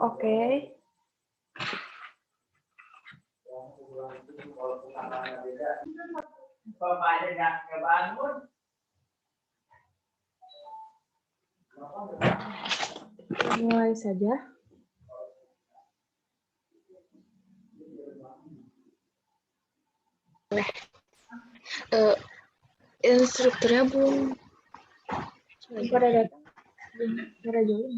Oke. Mulai saja. Instrukturnya belum Pada datang. Pada jauh.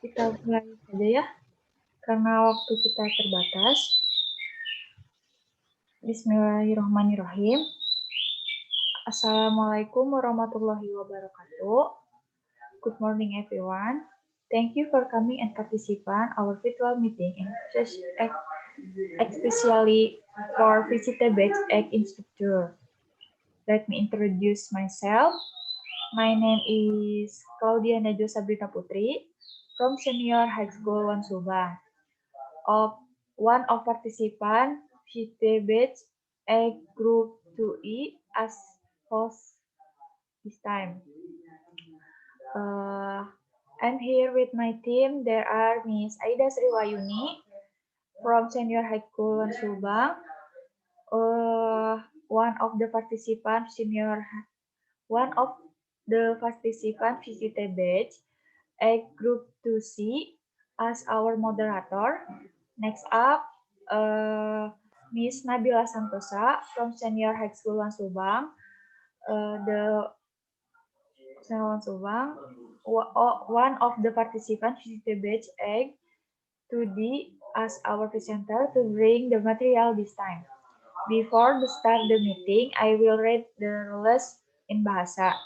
Kita mulai saja ya, karena waktu kita terbatas. Bismillahirrahmanirrahim. Assalamualaikum warahmatullahi wabarakatuh. Good morning, everyone. Thank you for coming and participate our virtual meeting, especially for vegetable-based egg instructor. Let me introduce myself. My name is CLAUDYA SABRINA PUTRI from Senior High School 1 Subang. One of participant vegetable-based egg group 2E as host this time. I'm here with my team. There are Miss AIDA WAHYUNI from Senior High School 1 Subang. One of the participants visited batch egg group 2C as our moderator. Next up, Miss NABILA SANTOSA from Senior High School 1 Subang. One of the participants visited batch egg 2D as our presenter to bring the material this time. Before the start the meeting, I will read the rules in bahasa.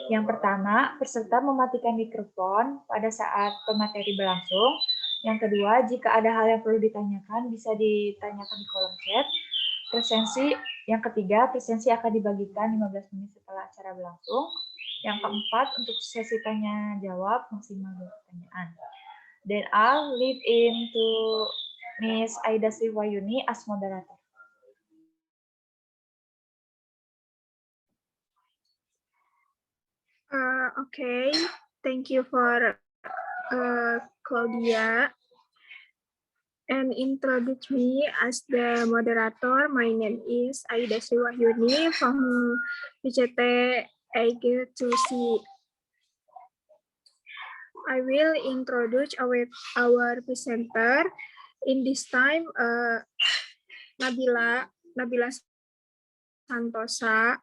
Yang pertama, peserta mematikan mikrofon pada saat pemateri berlangsung. Yang kedua, jika ada hal yang perlu ditanyakan, bisa ditanyakan di kolom chat. Yang ketiga, presensi akan dibagikan 15 menit setelah acara berlangsung. Yang keempat, untuk sesi tanya-jawab maksimal 2 pertanyaan. Then I'll leave into Miss AIDA WAHYUNI as moderator. Okay, thank you for Claudia. And introduce me as the moderator. My name is AIDA WAHYUNI from PCT AG2C. I will introduce our presenter. In this time, NABILA SANTOSA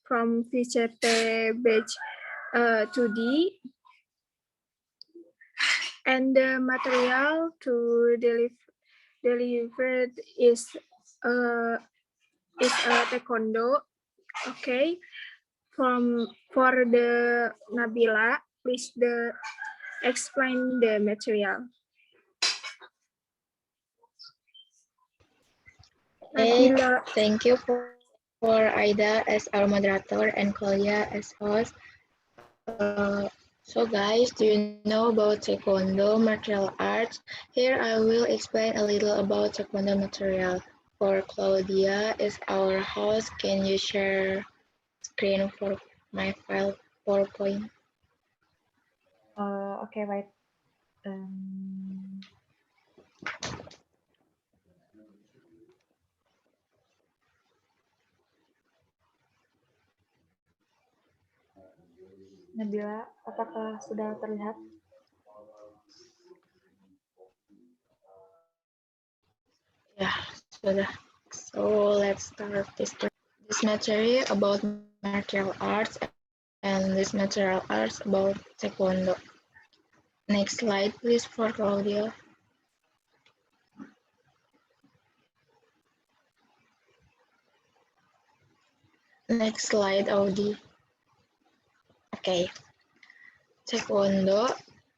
from PCT batch 2D. And the material to deliver is Taekwondo. Okay, for the NABILA, please explain the material. Okay, thank you for AIDA as our moderator and Claudia as host. So guys, do you know about Taekwondo martial arts? Here I will explain a little about Taekwondo material. For Claudia is our host. Can you share screen for my file PowerPoint? Okay, wait. Nabila, apakah sudah terlihat? Yeah, sudah. So let's start this material about martial arts and this martial arts about Taekwondo. Next slide, please, for Claudia. Next slide, Audi. Okay. Taekwondo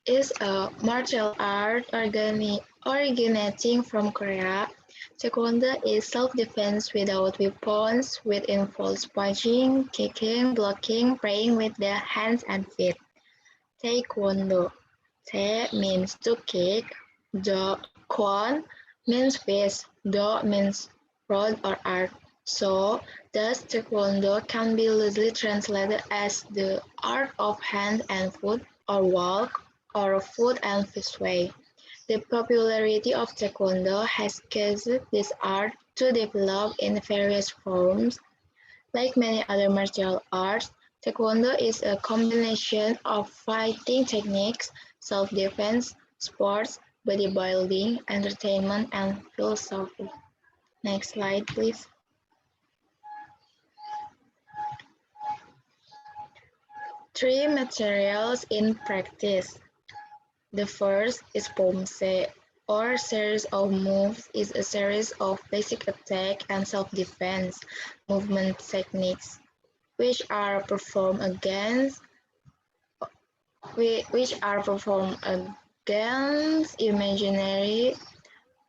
is a martial art originating from Korea. Taekwondo is self-defense without weapons, which involves punching, kicking, blocking, praying with the hands and feet. Taekwondo. Te means to kick, do, kwon means fist, do means rod or art. So, thus Taekwondo can be loosely translated as the art of hand and foot, or walk, or foot and fist way. The popularity of Taekwondo has caused this art to develop in various forms. Like many other martial arts, Taekwondo is a combination of fighting techniques, self-defense, sports, bodybuilding, entertainment, and philosophy. Next slide, please. Three materials in practice. The first is pomse, or series of moves, is a series of basic attack and self-defense movement techniques, which are performed against imaginary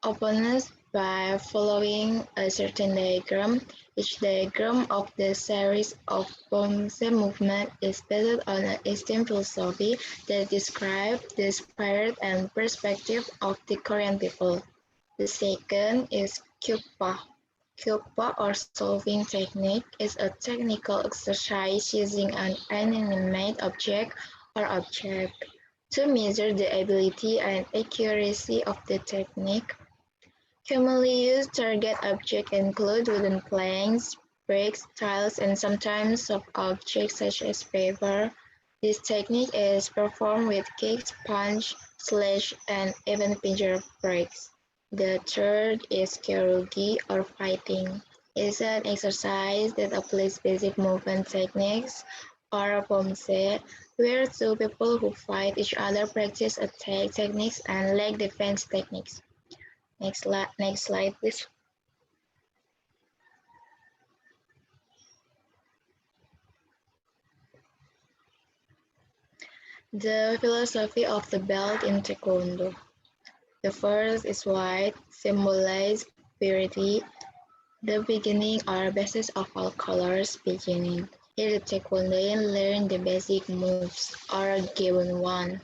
opponents by following a certain diagram. Each diagram of the series of pomse movement is based on an Eastern philosophy that describes the spirit and perspective of the Korean people. The second is kyukpa. Kyukpa, or solving technique, is a technical exercise using an inanimate object or object to measure the ability and accuracy of the technique. Commonly used target objects include wooden planks, bricks, tiles, and sometimes soft objects such as paper. This technique is performed with kicks, punch, slash, and even pincher breaks. The third is kyorugi, or fighting. It is an exercise that applies basic movement techniques, or pomse, where two people who fight each other practice attack techniques and leg defense techniques. Next slide, please. The philosophy of the belt in Taekwondo. The first is white, symbolizes purity, the beginning or basis of all colors, beginning. Here the Taekwondoan learn the basic moves, or given one.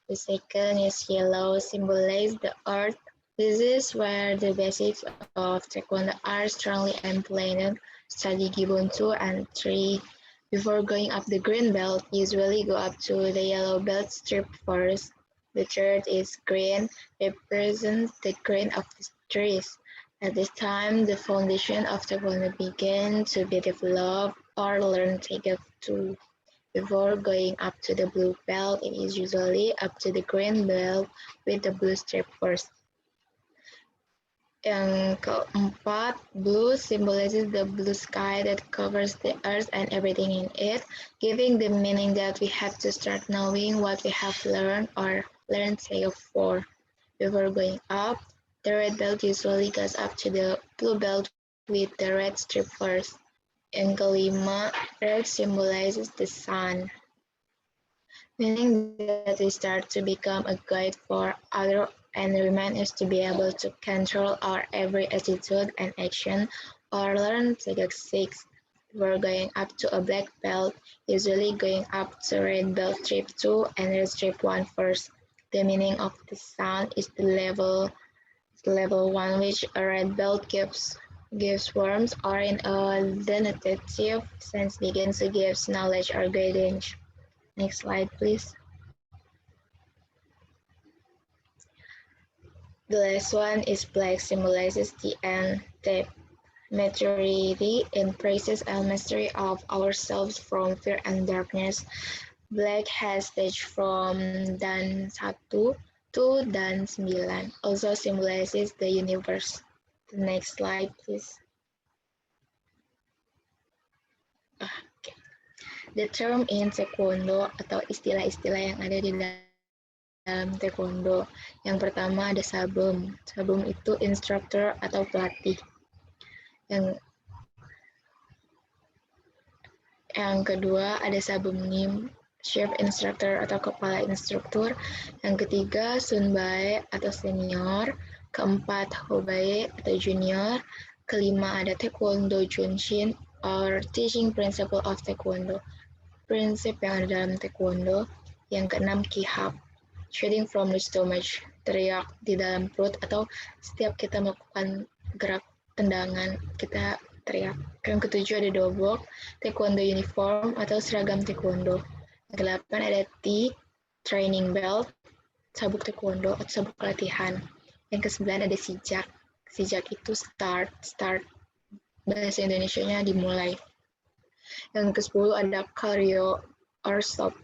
The second is yellow, symbolizes the earth. This is where the basics of Taekwondo are strongly implanted. Study given 2 and 3. Before going up the green belt, usually go up to the yellow belt strip first. The third is green, represents the green of the trees. At this time, the foundation of Taekwondo began to be developed or learned Taekwondo. Before going up to the blue belt, it is usually up to the green belt with the blue strip first. Yang keempat, blue symbolizes the blue sky that covers the earth and everything in it, giving the meaning that we have to start knowing what we have learned or learned for. Before going up, the red belt usually goes up to the blue belt with the red strip first. Yang kelima, red symbolizes the sun, meaning that we start to become a guide for others and remind us to be able to control our every attitude and action, or learn Taekwondo 6. Before going up to a black belt, usually going up to red belt strip 2 and red strip 1 first. The meaning of the sun is the level 1, which a red belt gives warmth, or in a denotative sense begins to give knowledge or guidance. Next slide, please. The last one is black, symbolizes the end, the maturity in praises and mastery of ourselves from fear and darkness. Black has stage from dan 1 to dan 9, also symbolizes the universe. The next slide, please. Okay. The term in Taekwondo atau istilah-istilah yang ada di dalam Taekwondo. Yang pertama ada sabum. Sabum itu instructor atau pelatih. Yang kedua ada sabumnim, chief instructor atau kepala instruktur. Yang ketiga sunbae atau senior. Keempat, Hobae atau junior. Kelima, ada Taekwondo Junshin or teaching principle of Taekwondo. Prinsip yang ada dalam Taekwondo. Yang keenam, Kihap, shooting from the stomach, teriak di dalam perut atau setiap kita melakukan gerak tendangan, kita teriak. Yang ketujuh ada Dobok, Taekwondo uniform atau seragam Taekwondo. Yang kedelapan ada T, training belt, sabuk Taekwondo atau sabuk latihan. Yang kesembilan ada Sijak. Sijak itu start bahasa Indonesianya dimulai. Yang ke-10 ada Karyo or stop.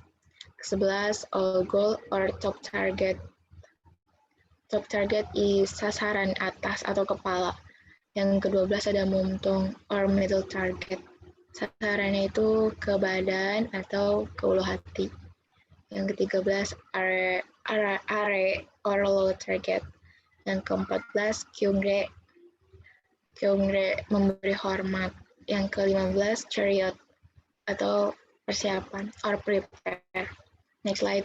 Ke-11 all goal or top target. Top target is sasaran atas atau kepala. Yang ke-12 ada Mumtong or middle target. Sasarannya itu ke badan atau ke ulu hati. Yang ke-13 are or low target. Yang ke-14 Kyungre memberi hormat. Yang ke-15 chariot atau persiapan or prepare. Next slide.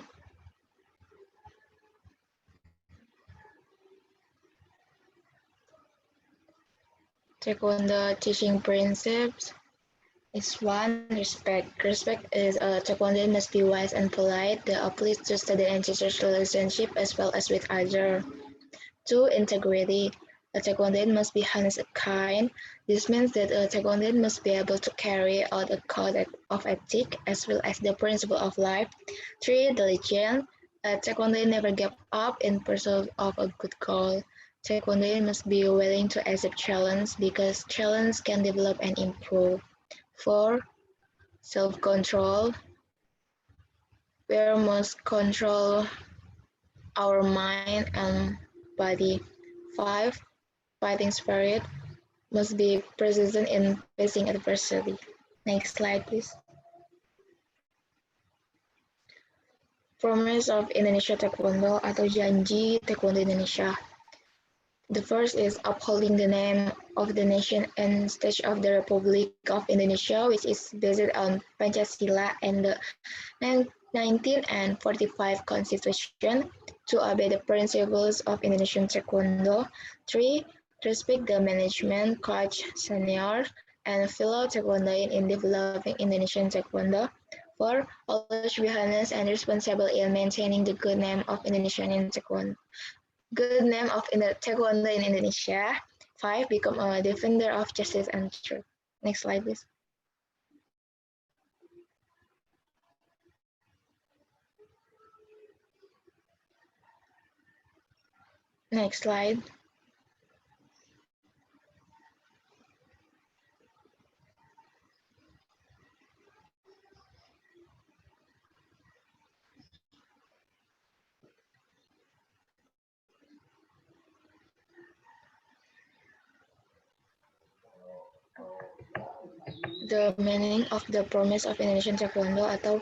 Taekwondo teaching principles is 1. Respect. Respect is Taekwondo must be wise and polite. The uplift to student and teacher's relationship as well as with others. 2. Integrity. A Taekwondo must be honest and kind. This means that a Taekwondo must be able to carry out a code of ethics as well as the principle of life. 3. Diligence. A Taekwondo never give up in pursuit of a good goal. Taekwondo must be willing to accept challenge because challenge can develop and improve. 4. Self-control. We must control our mind and body. 5. Fighting spirit must be present in facing adversity. Next slide, please. Promise of Indonesia Taekwondo atau janji Taekwondo Indonesia. The first is upholding the name of the nation and state of the Republic of Indonesia, which is based on Pancasila and the 1945 Constitution. To obey the principles of Indonesian Taekwondo. 3. Respect the management, coach, senior, and fellow Taekwondo in developing Indonesian Taekwondo. 4. Always be honest and responsible in maintaining the good name of Indonesian in Taekwondo. Good name of Taekwondo in Indonesia. 5. Become a defender of justice and truth. Next slide, please. Next slide. The meaning of the promise of Indonesian Taekwondo atau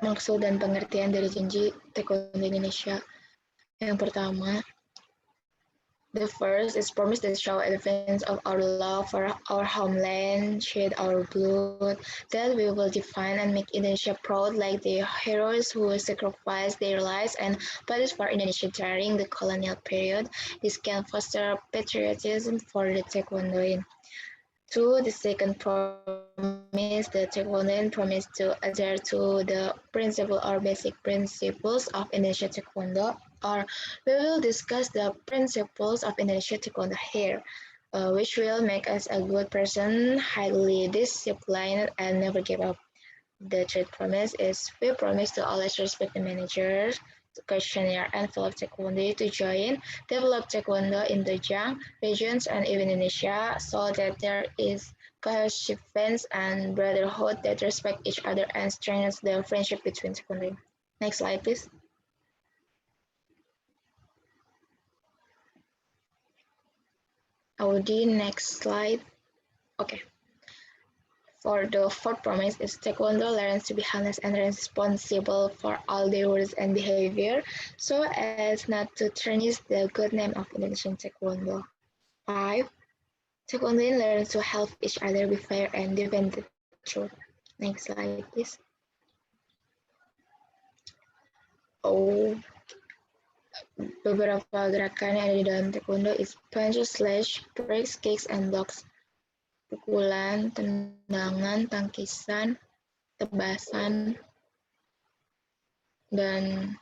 maksud dan pengertian dari janji Taekwondo Indonesia. Yang pertama, the first is promise that show a defense of our love for our homeland, shed our blood, that we will define and make Indonesia proud like the heroes who sacrificed their lives and bodies for Indonesia during the colonial period. This can foster patriotism for the Taekwondoan. 2. The second promise, the Taekwondoan promise to adhere to the principle or basic principles of Indonesia Taekwondo, or we will discuss the principles of Indonesia Taekwondo here, which will make us a good person, highly disciplined, and never give up. The third promise is we promise to always respect the managers, questionnaire, and fellow Taekwondo to join, develop Taekwondo in the young regions and even Indonesia so that there is cohesiveness and brotherhood that respect each other and strengthens the friendship between Taekwondo. Next slide, please. Audi, next slide. Okay. For the fourth promise is Taekwondo learns to be honest and responsible for all their words and behavior so as not to tarnish the good name of Indonesian Taekwondo. 5. Taekwondo learns to help each other be fair and defend the truth. Next slide, please. Oh, Beberapa gerakan yang ada di dalam taekwondo is punch, slash, breaks, kicks, and blocks. Pukulan, tendangan, tangkisan, tebasan, dan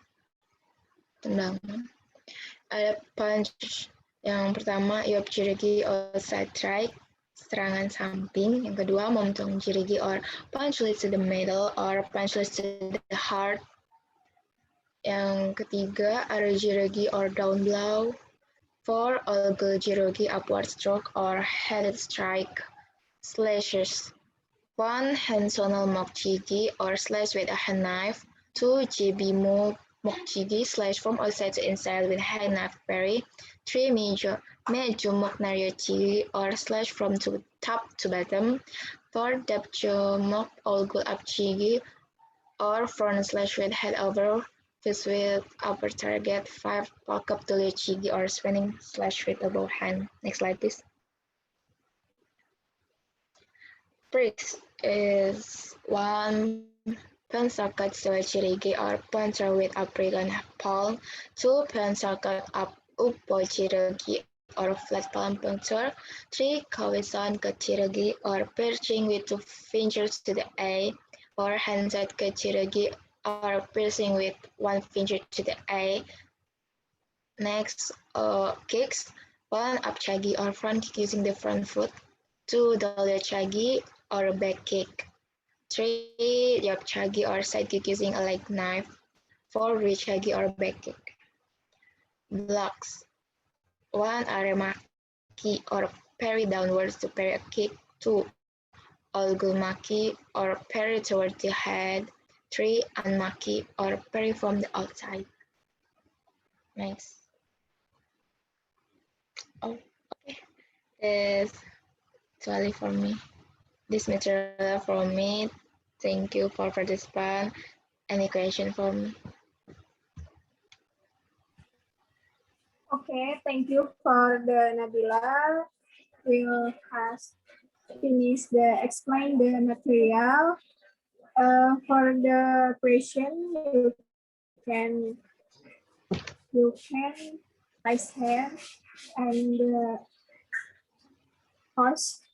tendangan. Ada punch yang pertama, yop jirigi or side strike, serangan samping. Yang kedua, momtong jirigi or punch leads to the middle or punch leads to the heart. Yang ketiga, arajiragi or down blow. 4. Olgul jirogi upward stroke or headed strike. Slashes. 1. Hensonal mokjigi or slash with a hand knife. 2. Jibimu mokjigi slash from outside to inside with hand knife parry. 3. Meju moknaryoji or slash from top to bottom. 4. Dapjo mok olgul upjigi or front slash with head over fist with upper target. 5. Walk-up Chigi or spinning slash with the both hand. Next slide, please. Bricks is 1. Pensakat Chirigi or Pantra with upper gun palm. 2. Pensakat up Chirigi or flat palm puncture. 3. Kawisan Chirigi or perching with 2 fingers to the A or handside Chirigi or piercing with 1 finger to the A. Next, kicks. 1. Upchagi or front kick using the front foot. 2. Dolyachagi or back kick. 3. Yapchagi or side kick using a leg knife. 4. Richagi or back kick. Blocks. 1. Aremaki or parry downwards to parry a kick. 2. Olgulmaki or parry towards the head. 3. Anmaki or parry from the outside. Next. Oh, okay. This actually for me. This material from me. Thank you for participant. Any question for me? Okay, thank you for the Nabila. We'll finish the explain the material. For the question, you can raise hand and host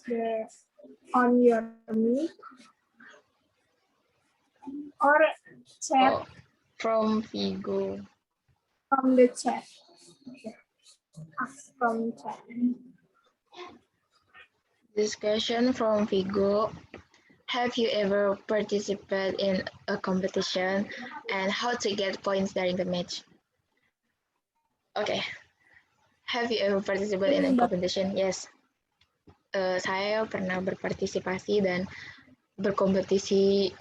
the on your mic or chat From Vigo. from the chat. Ask from chat. This question from Vigo. Have you ever participated in a competition and how to get points during the match? Okay. Have you ever participated in a competition? Yes. Saya pernah berpartisipasi dan berkompetisi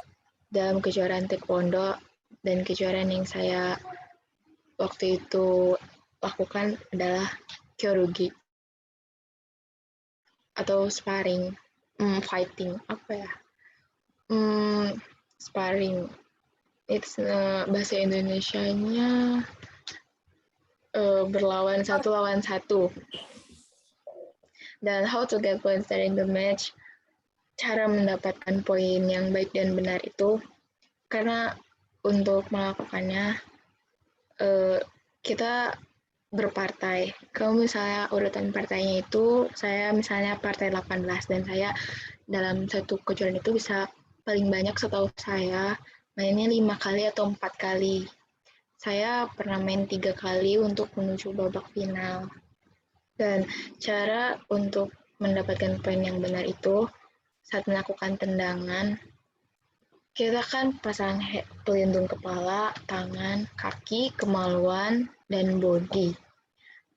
dalam kejuaraan taekwondo, dan kejuaraan yang saya waktu itu lakukan adalah kyorugi atau sparring, fighting, apa ya? Sparring. It's bahasa Indonesianya berlawan satu lawan satu. Dan how to get points during the match, cara mendapatkan poin yang baik dan benar itu, karena untuk melakukannya kita berpartai. Kalau misalnya urutan partainya itu, saya misalnya partai 18 dan saya dalam satu kejuaraan itu bisa paling banyak setahu saya mainnya 5 kali atau 4 kali. Saya pernah main 3 kali untuk menuju babak final. Dan cara untuk mendapatkan poin yang benar itu, saat melakukan tendangan, kita kan pasang pelindung kepala, tangan, kaki, kemaluan, dan body.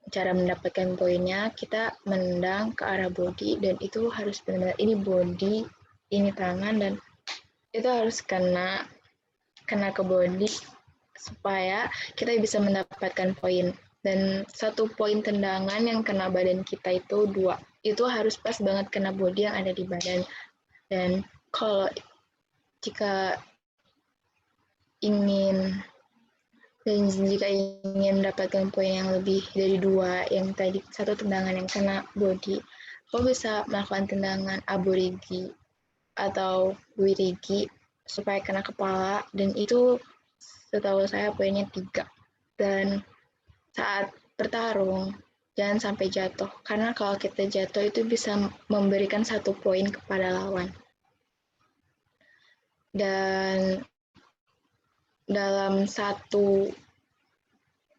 Cara mendapatkan poinnya, kita menendang ke arah body, dan itu harus benar-benar ini body, ini tangan, dan itu harus kena ke body supaya kita bisa mendapatkan poin. Dan 1 poin tendangan yang kena badan kita itu 2. Itu harus pas banget kena body yang ada di badan. Dan kalau jika ingin mendapatkan poin yang lebih dari 2, yang tadi 1 tendangan yang kena body, kau bisa melakukan tendangan aborigi atau wirigi supaya kena kepala, dan itu setahu saya poinnya 3. Dan saat bertarung, jangan sampai jatuh. Karena kalau kita jatuh itu bisa memberikan 1 poin kepada lawan. Dan dalam 1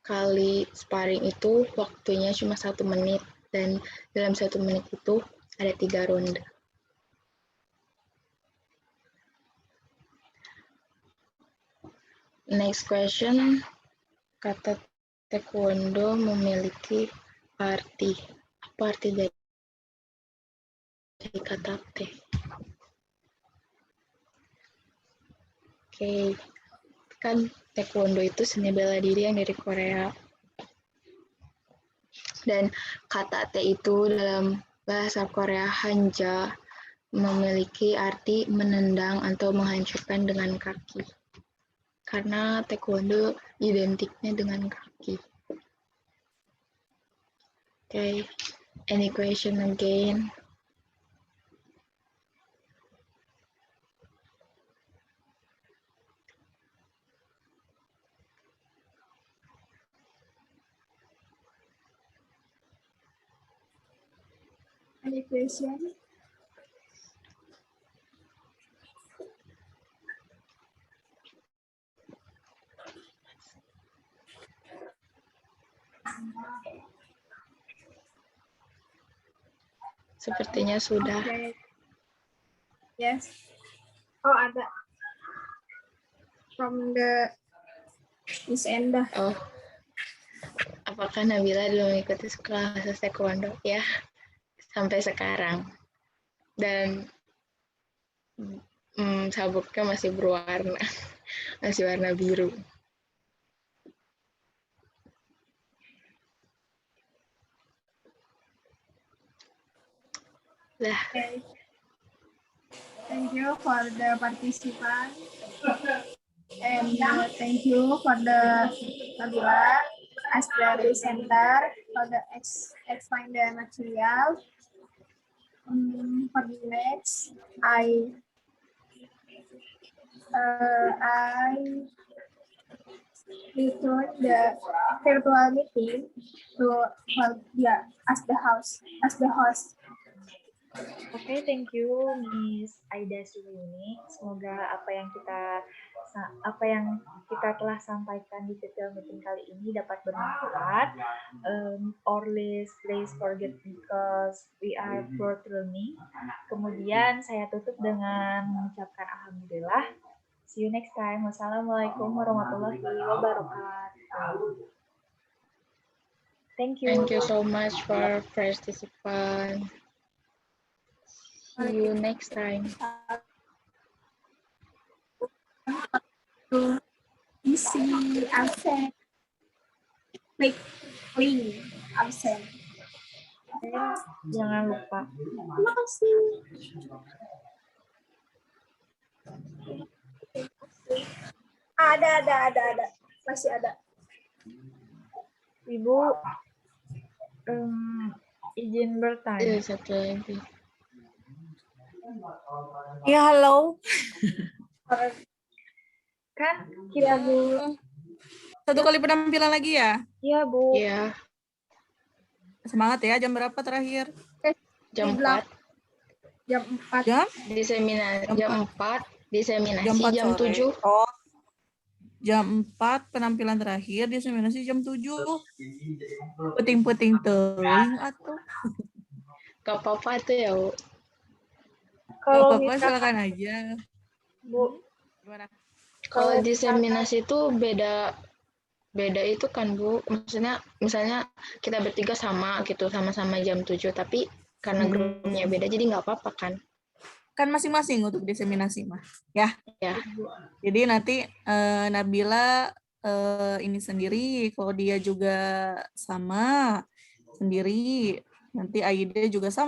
kali sparring itu waktunya cuma 1 menit. Dan dalam 1 menit itu ada 3 ronde. Next question, kata Taekwondo memiliki arti. Apa arti dari kata T? Oke, kan Taekwondo itu seni bela diri yang dari Korea. Dan kata T itu dalam bahasa Korea Hanja memiliki arti menendang atau menghancurkan dengan kaki. Karena Taekwondo identiknya dengan kaki. Okay, any question again? Any question? Sepertinya sudah. Okay. Yes. Oh, ada. From the Miss Enda. Oh, apakah Nabila dulu mengikuti sekolah khusus Taekwondo? Ya, sampai sekarang. Dan sabuknya masih berwarna, masih warna biru. Lah. Okay. Thank you for the participant. And thank you for the NABILA as the presenter for the explain the material. For the next, I return the virtual meeting to Claudia as the host. Oke, thank you Miss AIDA Suwini. Semoga apa yang kita telah sampaikan di virtual meeting kali ini dapat bermanfaat. Or please forget because we are both learning. Kemudian saya tutup dengan mengucapkan alhamdulillah. See you next time. Wassalamualaikum warahmatullahi wabarakatuh. Thank you. Thank you so much for participant. See you next time. Isi absen. Klik link absen. Jangan lupa. Terima kasih. Ada. Masih ada. Ibu, izin bertanya. Satu lagi. Ya, halo. Kan kita Satu kali penampilan lagi ya? Iya, Bu. Iya. Semangat ya, jam berapa terakhir? Jam 4. Jam 4. Jam? Diseminasi jam 4, diseminasi Jam 4 jam sore. 7. Oh. Jam 4 penampilan terakhir, diseminasi jam 7. Puting-puting teuing atuh. Gak apa-apa tuh ya, Bu. Kalau Apa-apa silakan aja. Bu, Gimana? Kalau diseminasi itu beda itu kan, Bu. Maksudnya misalnya kita bertiga sama gitu, sama-sama jam 7, tapi karena grupnya beda jadi nggak apa-apa kan? Kan masing-masing untuk diseminasi mah, ya. Ya. Jadi nanti Nabila ini sendiri, kalau dia juga sama sendiri, nanti AIDA juga sama.